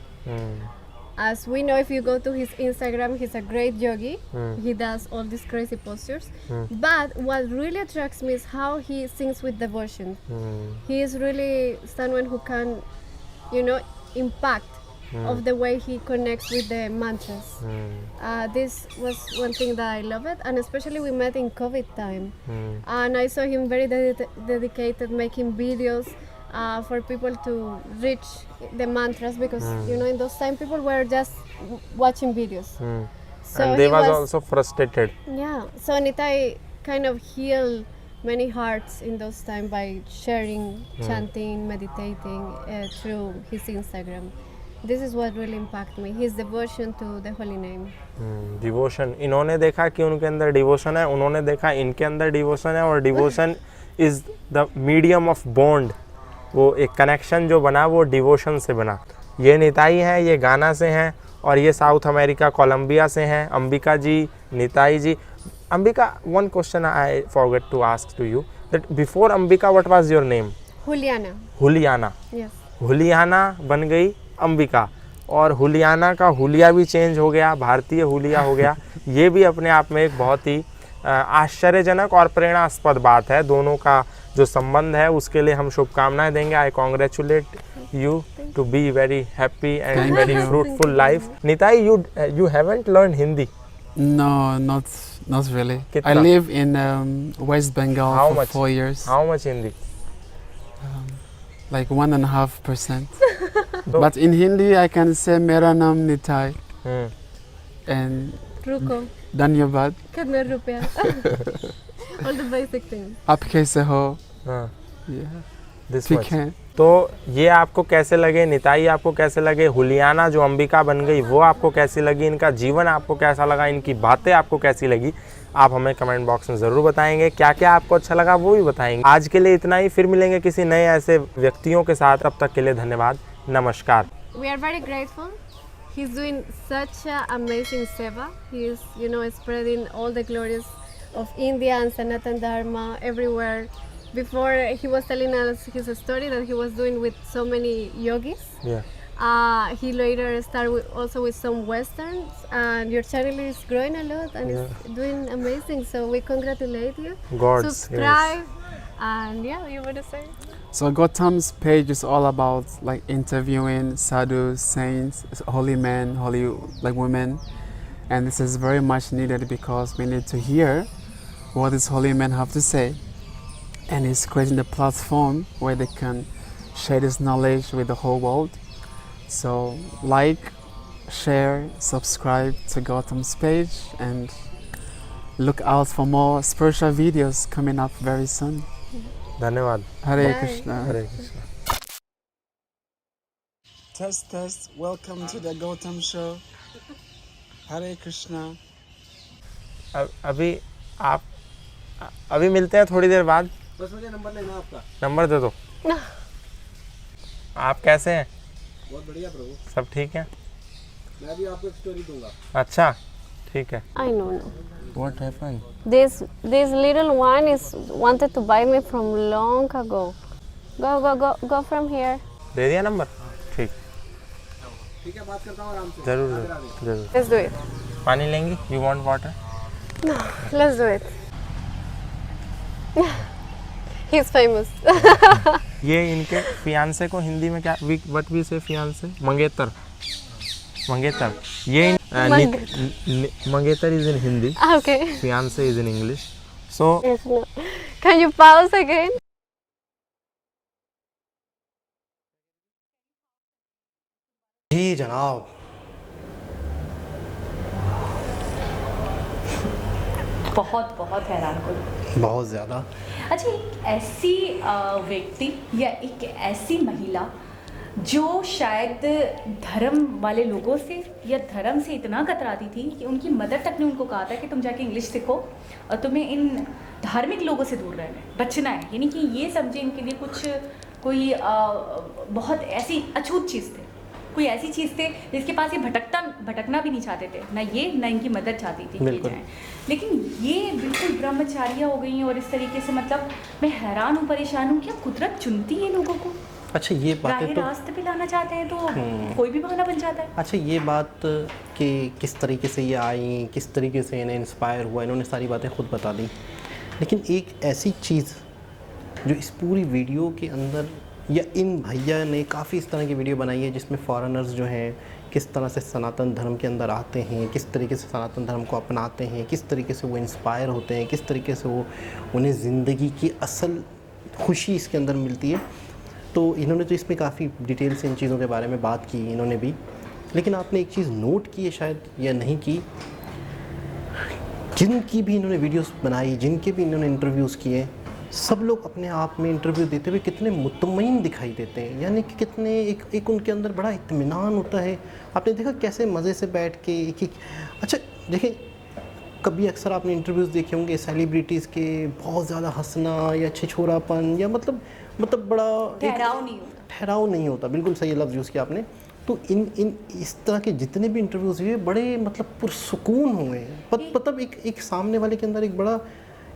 As we know, if you go to his Instagram, he's a great yogi. He does all these crazy postures. But what really attracts me is how he sings with devotion. He is really someone who can, you know, impact of the way he connects with the mantras. This was one thing that I love it, and especially we met in COVID time. And I saw him very dedicated, making videos for people to reach the mantras, because you know in those time people were just watching videos. So And they he was also frustrated. yeah. So Nitai kind of healed many hearts in those time by sharing, chanting, meditating through his Instagram. This is what really impacted me. His devotion to the holy name. Devotion, इन्होंने देखा कि उनके अंदर devotion है, उन्होंने देखा इनके अंदर डिवोशन है, और devotion is the medium of bond वो एक कनेक्शन जो बना वो डिवोशन से बना। ये निताई हैं, ये गाना से हैं, और ये साउथ अमेरिका कोलंबिया से हैं। अंबिका जी, निताई जी। Ambika, one question I forget to ask to you, that before Ambika what was your name? Juliana. हुलियाना। Yes. हुलियाना बन गई अंबिका, और हुलियाना का हुलिया भी चेंज हो गया, भारतीय हुलिया हो गया। ये भी अपने आप में एक बहुत ही आश्चर्यजनक और प्रेरणास्पद बात है। दोनों का जो संबंध है उसके लिए हम शुभकामनाएं देंगे। I congratulate you to be very happy and Thank very you. Fruitful life. Nitai, you haven't learned Hindi? No, not really. I कितना? live in West Bengal How for much? 4 years. How much Hindi? Like 1.5%. So- But in Hindi I can say Mera naam Nitai and Ruko. Dhanyabad. Kitne rupiya? All the basic things. आप कैसे हो? हाँ, Yeah. this ठीक much. है. तो ये आपको कैसे लगे? निताई आपको कैसे लगे? हुलियाना जो अंबिका बन गई वो आपको कैसी लगी? इनका जीवन आपको कैसा लगा? इनकी बातें आपको कैसी लगी? आप हमें कमेंट बॉक्स में ज़रूर बताएंगे। क्या क्या आपको अच्छा लगा वो भी बताएंगे। आज के लिए इतना ही, फिर मिलेंगे किसी नए ऐसे व्यक्तियों के साथ। तब तक के लिए धन्यवाद, नमस्कार। We are very grateful. He's doing such a amazing seva. He is, spreading all the glories of India and Sanatan Dharma everywhere. Before he was telling us his story that he was doing with so many yogis. Yeah. He later started also with some westerns, and your channel is growing a lot and it's doing amazing. So we congratulate you. God's Subscribe, and you want to say? So Gautam's page is all about like interviewing sadhus, saints, holy men, holy women, and this is very much needed because we need to hear what these holy men have to say, and he's creating the platform where they can share this knowledge with the whole world. So like, share, subscribe to Gautam's page, and look out for more spiritual videos coming up very soon. धन्यवाद। Hare Bye. Krishna. Hare Krishna. Test. Welcome to the Gautam show. Hare Krishna. अभी मिलते हैं थोड़ी देर बाद। बस मुझे number लेना आपका। नंबर दे दो। आप कैसे हैं? बहुत बढ़िया प्रभु। सब ठीक है? मैं भी आपको एक स्टोरी दूंगा। अच्छा, ठीक है। I know. What happened? This little one is wanted to buy me from long ago. Go from here. दे दिया नंबर? ठीक, ठीक है, बात करता हूँ आराम से। जरूर। Let's do it. पानी लेंगी? You want water? No, let's do it. He's famous. ये इनके फियांसे को हिंदी में क्या व्हाट वी से फियांसे? मंगेतर। ये मंगेतर is in Hindi, Okay. Fiance is in English. So Yes, no. Can you pause again? जी जनाब। बहुत बहुत हैरान कुल। बहुत ज़्यादा। अच्छा, एक ऐसी व्यक्ति या एक ऐसी महिला जो शायद धर्म वाले लोगों से या धर्म से इतना कतराती थी कि उनकी मदर तक ने उनको कहा था कि तुम जाके इंग्लिश सीखो और तुम्हें इन धार्मिक लोगों से दूर रहना है, बचना है। यानी कि ये समझे इनके लिए कोई बहुत ऐसी अछूत चीज़ थे, कोई ऐसी चीज़ थे जिसके पास ये भटकना भी नहीं चाहते थे, ना ये ना इनकी मदद चाहती थी कि जाएं। लेकिन ये बिल्कुल ब्रह्मचारिया हो गई हैं और इस तरीके से, मतलब मैं हैरान हूँ, परेशान हूँ। क्या कुदरत चुनती है लोगों को? अच्छा, ये बातें तो रास्ते पे लाना चाहते हैं तो कोई भी बहाना बन जाता है। अच्छा, ये बात कि किस तरीके से ये आई, किस तरीके से इन्हें इंस्पायर हुआ, इन्होंने सारी बातें खुद बता दी। लेकिन एक ऐसी चीज़ जो इस पूरी वीडियो के अंदर, या इन भैया ने काफ़ी इस तरह की वीडियो बनाई है जिसमें फॉरेनर्स जो हैं किस तरह से सनातन धर्म के अंदर आते हैं, किस तरीके से सनातन धर्म को अपनाते हैं, किस तरीके से वो इंस्पायर होते हैं, किस तरीके से वो उन्हें ज़िंदगी की असल खुशी इसके अंदर मिलती है। तो इन्होंने तो इसमें काफ़ी डिटेल से इन चीज़ों के बारे में बात की इन्होंने भी। लेकिन आपने एक चीज़ नोट की है शायद या नहीं की, जिनकी भी इन्होंने वीडियोस बनाई, जिनके भी इन्होंने इंटरव्यूज़ किए, सब लोग अपने आप में इंटरव्यू देते हुए कितने मुतमईन दिखाई देते हैं। यानी कि कितने एक उनके अंदर बड़ा इत्मीनान होता है। आपने देखा कैसे मज़े से बैठ के एक अच्छा देखिए, कभी अक्सर आपने इंटरव्यूज़ देखे होंगे सेलिब्रिटीज़ के, बहुत ज़्यादा हंसना या छिछोरापन या मतलब बड़ा ठहराव नहीं होता, बिल्कुल सही लफ्ज़ यूज़ किया आपने। तो इन इस तरह के जितने भी इंटरव्यूज़ हुए बड़े मतलब पुरसुकून हुए हैं, मतलब एक सामने वाले के अंदर एक बड़ा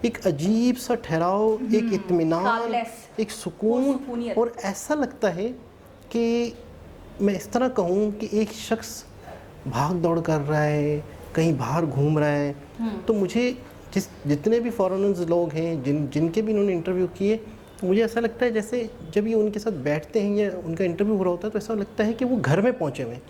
एक अजीब सा ठहराव, एक इत्मीनान, एक सुकून, और ऐसा लगता है कि मैं इस तरह कहूँ कि एक शख्स भाग दौड़ कर रहा है, कहीं बाहर घूम रहा है। तो मुझे जितने भी फॉरेनर्स लोग हैं जिनके भी इन्होंने इंटरव्यू किए, मुझे ऐसा लगता है जैसे जब ये उनके साथ बैठते हैं या उनका इंटरव्यू हो रहा होता है तो ऐसा लगता है कि वो घर में पहुँचे हुए हैं।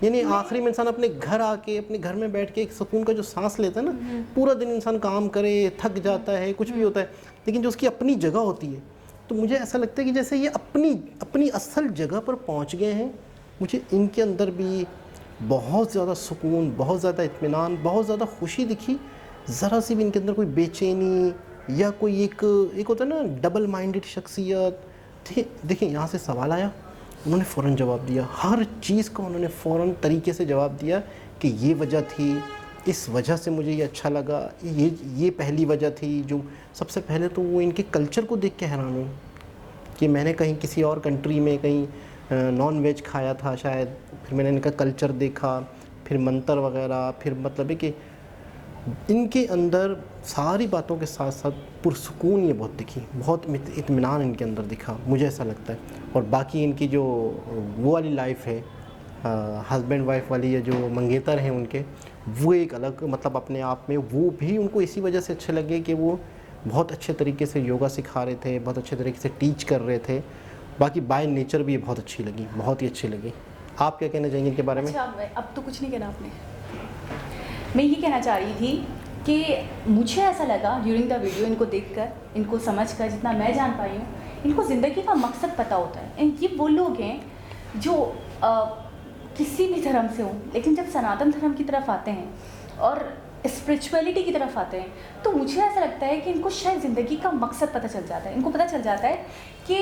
यानी आखिरी में इंसान अपने घर आके अपने घर में बैठ के एक सुकून का जो सांस लेता है ना, पूरा दिन इंसान काम करे, थक जाता है, कुछ भी होता है, लेकिन जो उसकी अपनी जगह होती है, तो मुझे ऐसा लगता है कि जैसे ये अपनी असल जगह पर पहुँच गए हैं। मुझे इनके अंदर भी बहुत ज़्यादा सुकून, बहुत ज़्यादा इत्मीनान, बहुत ज़्यादा खुशी दिखी। ज़रा सी भी इनके अंदर कोई बेचैनी या कोई एक होता है ना डबल माइंडेड शख्सियत। देखिए यहाँ से सवाल आया, उन्होंने फ़ौरन जवाब दिया, हर चीज़ का उन्होंने फ़ौरन तरीके से जवाब दिया कि ये वजह थी, इस वजह से मुझे ये अच्छा लगा, ये पहली वजह थी। जो सबसे पहले तो वो इनके कल्चर को देख के हैरान हूँ कि मैंने कहीं किसी और कंट्री में कहीं नॉन वेज खाया था शायद, फिर मैंने इनका कल्चर देखा, फिर मंतर वगैरह, फिर मतलब है कि इनके अंदर सारी बातों के साथ साथ पुरसुकून ये बहुत दिखी, बहुत इत्मीनान इनके अंदर दिखा, मुझे ऐसा लगता है। और बाकी इनकी जो वो वाली लाइफ है, हस्बैंड वाइफ वाली, या जो मंगेतर हैं उनके, वो एक अलग मतलब अपने आप में, वो भी उनको इसी वजह से अच्छे लगे कि वो बहुत अच्छे तरीके से योगा सिखा रहे थे, बहुत अच्छे तरीके से टीच कर रहे थे। बाकी बाय नेचर भी ये बहुत अच्छी लगी, बहुत ही अच्छी लगी। आप क्या कहना चाहेंगे इनके बारे में? अच्छा, अब तो कुछ नहीं कहना आपने। मैं ये कहना चाह रही थी कि मुझे ऐसा लगा ड्यूरिंग द वीडियो, इनको देखकर, इनको समझकर, जितना मैं जान पाई हूँ, इनको ज़िंदगी का मकसद पता होता है। ये वो लोग हैं जो किसी भी धर्म से हों, लेकिन जब सनातन धर्म की तरफ आते हैं और स्पिरिचुअलिटी की तरफ आते हैं, तो मुझे ऐसा लगता है कि इनको शायद ज़िंदगी का मकसद पता चल जाता है। इनको पता चल जाता है कि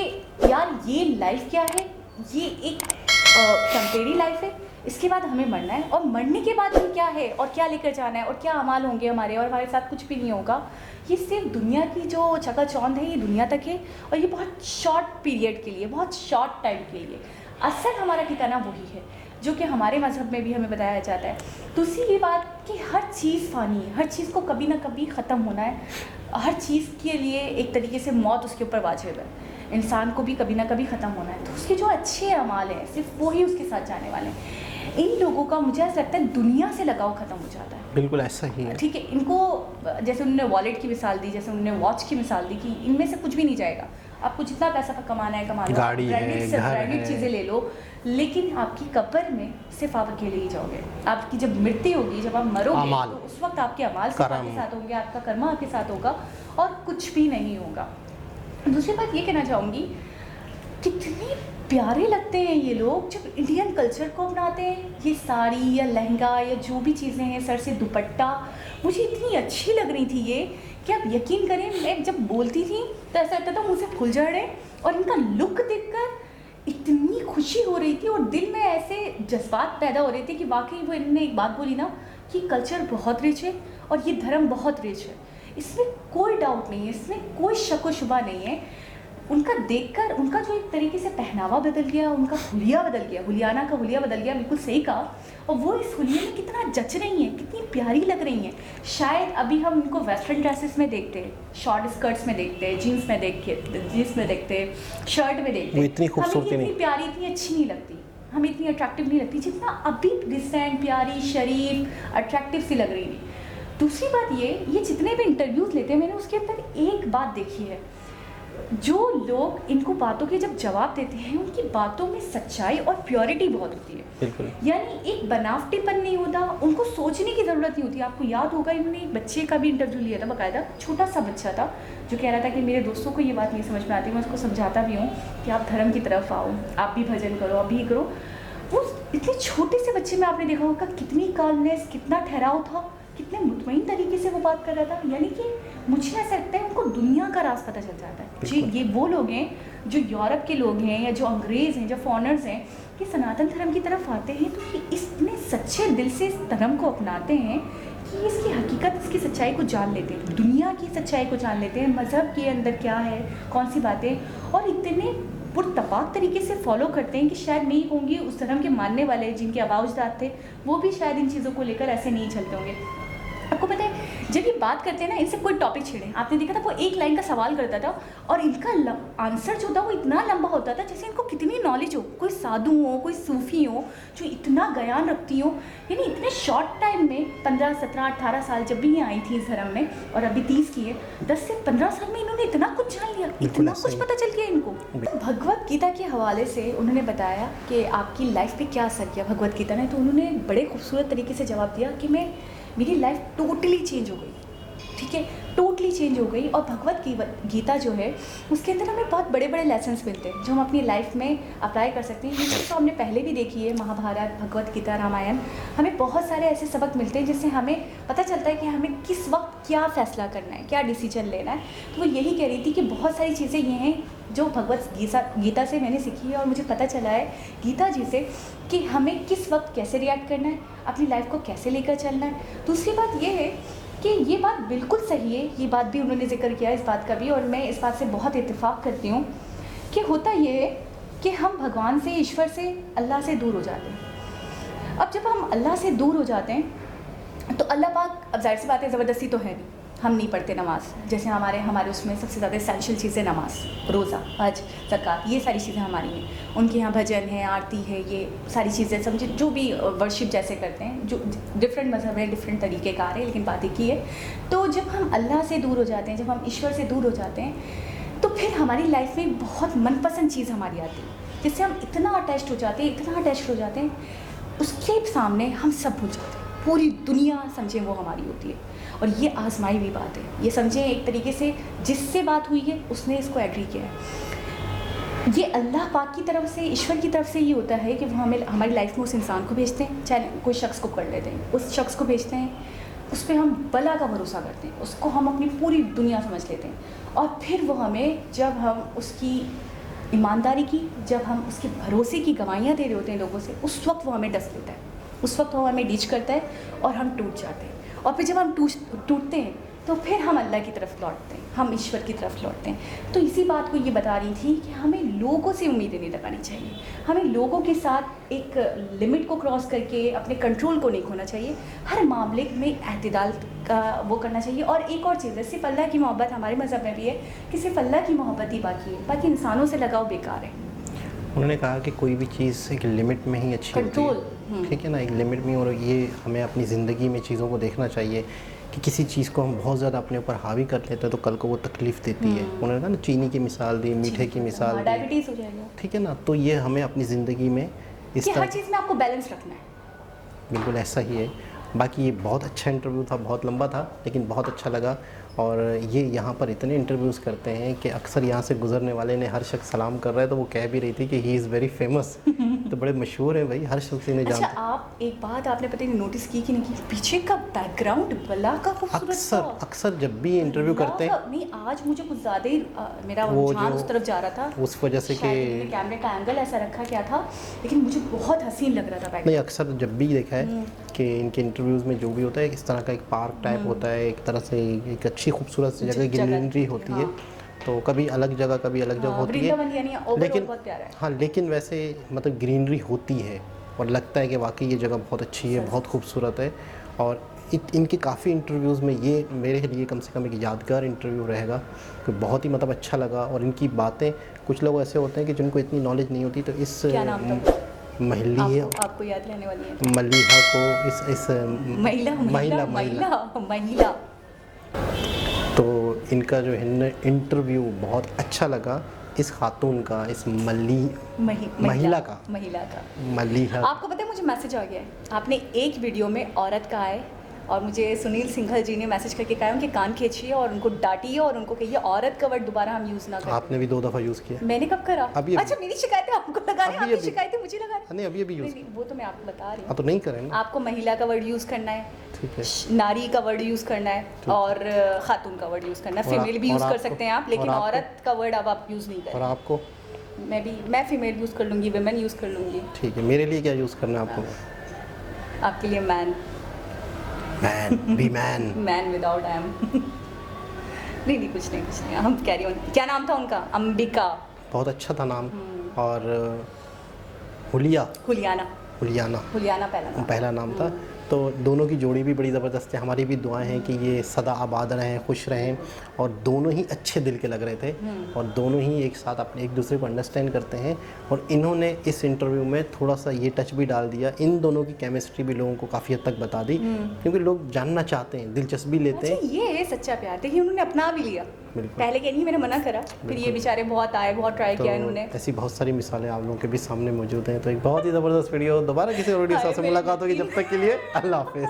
यार ये लाइफ क्या है, ये एक टेम्परेरी लाइफ है, इसके बाद हमें मरना है, और मरने के बाद हम क्या है और क्या लेकर जाना है और क्या अमाल होंगे हमारे, और हमारे साथ कुछ भी नहीं होगा। ये सिर्फ दुनिया की जो चकाचौंध है, ये दुनिया तक है, और ये बहुत शॉर्ट पीरियड के लिए, बहुत शॉर्ट टाइम के लिए। असल हमारा ठिकाना वही है जो कि हमारे मज़हब में भी हमें बताया जाता है। दूसरी ये बात कि हर चीज़ फ़ानी है, हर चीज़ को कभी ना कभी ख़त्म होना है, हर चीज़ के लिए एक तरीके से मौत उसके ऊपर वाजिब है, इंसान को भी कभी ना कभी ख़त्म होना है। तो उसके जो अच्छे अमाल हैं सिर्फ वो ही उसके साथ जाने वाले हैं। इन लोगों का मुझे ऐसा लगता है दुनिया से लगाव ख़त्म हो जाता है। बिल्कुल ऐसा ही है। ठीक है, इनको जैसे उन्होंने वॉलेट की मिसाल दी, जैसे उन्होंने वॉच की मिसाल दी कि इनमें से कुछ भी नहीं जाएगा, आपको जितना पैसा कमाना है कमा लो, गाड़ी है, ब्रांडेड चीज़ें ले लो, लेकिन आपकी कब्र में सिर्फ आप अकेले ही जाओगे। आपकी जब मृत्यु होगी, जब आप मरोगे, तो उस वक्त आपके अमाल आपके साथ होंगे, आपका कर्मा आपके साथ होगा, और कुछ भी नहीं होगा। दूसरी बात ये कहना चाहूँगी, कितने प्यारे लगते हैं ये लोग जब इंडियन कल्चर को अपनाते हैं। ये साड़ी या लहंगा या जो भी चीज़ें हैं, सर से दुपट्टा, मुझे इतनी अच्छी लग रही थी ये कि आप यकीन करें, मैं जब बोलती थी तो ऐसा लगता था मुँह से फूल झड़ रहे, और इनका लुक देखकर इतनी खुशी हो रही थी और दिल में ऐसे जज्बात पैदा हो रहे थे कि वाकई वो इन्होंने एक बात बोली ना कि कल्चर बहुत रिच है और ये धर्म बहुत रिच है, इसमें कोई डाउट नहीं है, इसमें कोई शक व शुबा नहीं है। उनका देखकर उनका जो एक तरीके से पहनावा बदल गया, उनका हुलिया बदल गया, हुलियाना का हुलिया बदल गया, बिल्कुल सही कहा। और वो इस हुलिये में कितना जच रही हैं, कितनी प्यारी लग रही हैं। शायद अभी हम उनको वेस्टर्न ड्रेसेस में देखते हैं, शॉर्ट स्कर्ट्स में देखते हैं, जीन्स में देखते हैं, शर्ट में देखते हैं, इतनी खूबसूरती नहीं, इतनी प्यारी, इतनी अच्छी नहीं लगती, हमें इतनी अट्रैक्टिव नहीं लगती जितना अभी डिसेंट, प्यारी, शरीफ, अट्रैक्टिव सी लग रही थी। दूसरी बात ये जितने भी इंटरव्यूज़ लेते हैं, मैंने उसके अंदर एक बात देखी है, जो लोग इनको बातों के जब जवाब देते हैं, उनकी बातों में सच्चाई और प्योरिटी बहुत होती है। बिल्कुल, यानी एक बनावटीपन नहीं होता, उनको सोचने की ज़रूरत नहीं होती। आपको याद होगा, इन्होंने एक बच्चे का भी इंटरव्यू लिया था, बाकायदा छोटा सा बच्चा था जो कह रहा था कि मेरे दोस्तों को ये बात नहीं समझ में आती, मैं उसको समझाता भी हूँ कि आप धर्म की तरफ आओ, आप भी भजन करो, आप भी करो। वो इतने छोटे से बच्चे में आपने देखा होगा कितनी काल्मनेस, कितना ठहराव था, कितने मुतमईन तरीके से वो बात कर रहा था। यानी कि मुझे ऐसा लगता है उनको दुनिया का राज पता चल जाता है। जी, ये वो लोग हैं जो यूरोप के लोग हैं या जो अंग्रेज़ हैं, जो फॉरेनर्स हैं, कि सनातन धर्म की तरफ आते हैं तो ये इतने सच्चे दिल से इस धर्म को अपनाते हैं कि इसकी हकीकत, इसकी सच्चाई को जान लेते हैं, दुनिया की सच्चाई को जान लेते हैं, मज़हब के अंदर क्या है, कौन सी बातें, और इतने पुरतपाक तरीके से फॉलो करते हैं कि शायद नहीं होंगी उस धर्म के मानने वाले जिनके आवाज़दार थे वो भी शायद इन चीज़ों को लेकर ऐसे नहीं चलते होंगे। आपको पता है जब ये बात करते हैं ना, इनसे कोई टॉपिक छेड़े, आपने देखा था वो एक लाइन का सवाल करता था और इनका आंसर जो था वो इतना लंबा होता था जैसे इनको कितनी नॉलेज हो, कोई साधु हो, कोई सूफी हो जो इतना ज्ञान रखती हो। यानी इतने शॉर्ट टाइम में 15, 17, 18 साल जब भी ये आई थी इस धर्म में, और अभी 30 की है, 10 से 15 साल में इन्होंने इतना कुछ जान लिया, इतना कुछ पता चल गया इनको। भगवत गीता के हवाले से उन्होंने बताया कि आपकी लाइफ पे क्या असर किया भगवत गीता ने, तो उन्होंने बड़े खूबसूरत तरीके से जवाब दिया कि मेरी लाइफ टोटली चेंज हो गई, ठीक है, टोटली चेंज हो गई। और भगवत गीता जो है उसके अंदर हमें बहुत बड़े बड़े लेसन्स मिलते हैं जो हम अपनी लाइफ में अप्लाई कर सकते हैं। ये चीज़ तो हमने पहले भी देखी है, महाभारत, भगवत गीता, रामायण, हमें बहुत सारे ऐसे सबक मिलते हैं जिससे हमें पता चलता है कि हमें किस वक्त क्या फ़ैसला करना है, क्या डिसीजन लेना है। तो वो यही कह रही थी कि बहुत सारी चीज़ें ये हैं जो भगवत गीता से मैंने सीखी है और मुझे पता चला है गीता जी से कि हमें किस वक्त कैसे रिएक्ट करना है, अपनी लाइफ को कैसे लेकर चलना है। दूसरी बात ये है कि ये बात बिल्कुल सही है, ये बात भी उन्होंने जिक्र किया इस बात का भी, और मैं इस बात से बहुत इत्तेफाक करती हूँ कि होता ये है कि हम भगवान से, ईश्वर से, अल्लाह से दूर हो जाते हैं। अब जब हम अल्लाह से दूर हो जाते हैं तो अल्लाह पाक, अब जाहिर सी बात है ज़बरदस्ती तो है नहीं, हम नहीं पढ़ते नमाज, जैसे हमारे उसमें सबसे ज़्यादा एसेंशियल चीज़ें नमाज, रोज़ा, हज, ज़कात, ये सारी चीज़ें हमारी हैं। उनके यहाँ भजन है, आरती है, ये सारी चीज़ें समझे जो भी वर्शिप जैसे करते हैं, जो डिफरेंट मज़हब है, डिफरेंट तरीके का है, लेकिन बात एक ही है। तो जब हम अल्लाह से दूर हो जाते हैं, जब हम ईश्वर से दूर हो जाते हैं, तो फिर हमारी लाइफ में बहुत मनपसंद चीज़ हमारी आती है जिससे हम इतना अटैच्ड हो जाते हैं, इतना अटैच्ड हो जाते हैं, उसके सामने हम सब भूल जाते हैं, पूरी दुनिया समझें वो हमारी होती है। और ये आजमाई हुई बात है, ये समझें एक तरीके से जिससे बात हुई है उसने इसको एग्री किया है। ये अल्लाह पाक की तरफ से, ईश्वर की तरफ से ये होता है कि वो हमें हमारी लाइफ में उस इंसान को भेजते हैं, चाहे कोई शख्स को कर लेते हैं, उस शख्स को भेजते हैं, उस पर हम बला का भरोसा करते हैं, उसको हम अपनी पूरी दुनिया समझ लेते हैं, और फिर वो हमें, जब हम उसकी ईमानदारी की, जब हम उसके भरोसे की गवाहियाँ दे रहे होते हैं लोगों से, उस वक्त वो हमें डस लेता है, उस वक्त वो हमें डीच करता है और हम टूट जाते हैं। और फिर जब हम टूटते हैं तो फिर हम अल्लाह की तरफ लौटते हैं, हम ईश्वर की तरफ लौटते हैं। तो इसी बात को ये बता रही थी कि हमें लोगों से उम्मीदें नहीं लगानी चाहिए, हमें लोगों के साथ एक लिमिट को क्रॉस करके अपने कंट्रोल को नहीं खोना चाहिए, हर मामले में एतदाल का वो करना चाहिए। और एक और चीज़ है, सिर्फ अल्लाह की मोहब्बत, हमारे मज़हब में भी है कि सिर्फ अल्लाह की मोहब्बत ही बाकी है, बाकी इंसानों से लगाव बेकार है। उन्होंने कहा कि कोई भी चीज़ एक लिमिट में ही अच्छी होती है, ठीक है ना, एक लिमिट में। और ये हमें अपनी ज़िंदगी में चीज़ों को देखना चाहिए कि किसी चीज़ को हम बहुत ज़्यादा अपने ऊपर हावी कर लेते हैं तो कल को वो तकलीफ़ देती है। उन्होंने कहा ना, चीनी की मिसाल दी, मीठे की मिसाल दी, डायबिटीज़ हो जाएगा, ठीक है ना। तो ये हमें अपनी ज़िंदगी में इस हर चीज़ में आपको बैलेंस रखना है। बिल्कुल ऐसा ही है। बाकी ये बहुत अच्छा इंटरव्यू था, बहुत लंबा था लेकिन बहुत अच्छा लगा। और ये यहाँ पर इतने इंटरव्यूज़ करते हैं कि अक्सर यहाँ से गुजरने वाले ने हर शख्स सलाम कर रहा है, तो वो कह भी रही थी कि ही इज़ वेरी फेमस। तो बड़े मशहूर है भाई, हर शख्स इन्हें जानता है। अच्छा, आप एक बात आपने पता नहीं नोटिस की कि नहीं की, पीछे का बैकग्राउंड बला का खूबसूरत अक्सर जब भी इंटरव्यू करते हैं, नहीं आज मुझे कुछ ज़्यादा ही मेरा रुझान उस तरफ जा रहा था, उस वजह से कि कैमरे का एंगल ऐसा रखा क्या था, लेकिन मुझे बहुत हसीन लग रहा था बैकग्राउंड। नहीं, अक्सर जब भी देखा है कि इनके इंटरव्यूज़ में जो भी होता है, इस तरह का एक पार्क टाइप होता है, एक तरह से एक अच्छी खूबसूरत सी जगह, ग्रीनरी होती है। तो कभी अलग जगह, कभी अलग जगह होती है, लेकिन हाँ, लेकिन वैसे मतलब ग्रीनरी होती है और लगता है कि वाकई ये जगह बहुत अच्छी है, बहुत खूबसूरत है। और इनके काफ़ी इंटरव्यूज़ में ये मेरे लिए कम से कम एक यादगार इंटरव्यू रहेगा कि बहुत ही मतलब अच्छा लगा। और इनकी बातें, कुछ लोग ऐसे होते हैं कि जिनको इतनी नॉलेज नहीं होती, तो इस आपको याद रहने वाली है मलिहा को इस महिला तो इनका जो है इंटरव्यू बहुत अच्छा लगा, इस खातून का, इस महिला का मलिहा। आपको पता है मुझे मैसेज आ गया है, आपने एक वीडियो में औरत का है और मुझे सुनील सिंघल जी ने मैसेज करके कहा उनके कान खींचिए और उनको डांटिए और उनको कहिए औरत का वर्ड दोबारा हम यूज़ ना करें। आपने भी 2 दफ़ा यूज़ किया। मैंने कब करा? अभी अच्छा, मेरी शिकायतें आपको लगा रहे हैं, आपकी शिकायतें मुझे लगा रही हैं। नहीं, अभी यूज़, वो तो मैं आपको बता रही हूँ। तो नहीं करें, आपको महिला का वर्ड यूज़ करना है, ठीक है, नारी का वर्ड यूज़ करना है और खातून का वर्ड यूज़ करना है। फीमेल भी यूज़ कर सकते हैं आप, लेकिन औरत का वर्ड अब आप यूज़ नहीं करें। और आपको? मैं फीमेल यूज़ कर लूँगी, वुमेन यूज़ कर लूँगी। ठीक है, मेरे लिए क्या यूज़ करना है आपको? आपके लिए man. Man B man. Man without M. नहीं, कुछ नहीं, हम कैरी ऑन। क्या नाम था उनका? अंबिका। बहुत अच्छा था नाम। और हुलिया, हुलियाना पहला नाम था। तो दोनों की जोड़ी भी बड़ी ज़बरदस्त है। हमारी भी दुआएं हैं कि ये सदा आबाद रहें, खुश रहें, और दोनों ही अच्छे दिल के लग रहे थे और दोनों ही एक साथ अपने एक दूसरे को अंडरस्टैंड करते हैं। और इन्होंने इस इंटरव्यू में थोड़ा सा ये टच भी डाल दिया, इन दोनों की केमिस्ट्री भी लोगों को काफ़ी हद तक बता दी, क्योंकि लोग जानना चाहते हैं, दिलचस्पी लेते हैं। ये है सच्चा प्यार। देखिए उन्होंने अपना भी लिया। पहले कह नहीं, मैंने मना करा, फिर ये बेचारे बहुत आए, बहुत ट्राई किया इन्होंने। ऐसी बहुत सारी मिसालें आप लोगों के भी सामने मौजूद हैं। तो एक बहुत ही ज़बरदस्त वीडियो, दोबारा किसी और वीडियो से मुलाकात होगी। जब तक के लिए अल्लाह हाफिज़।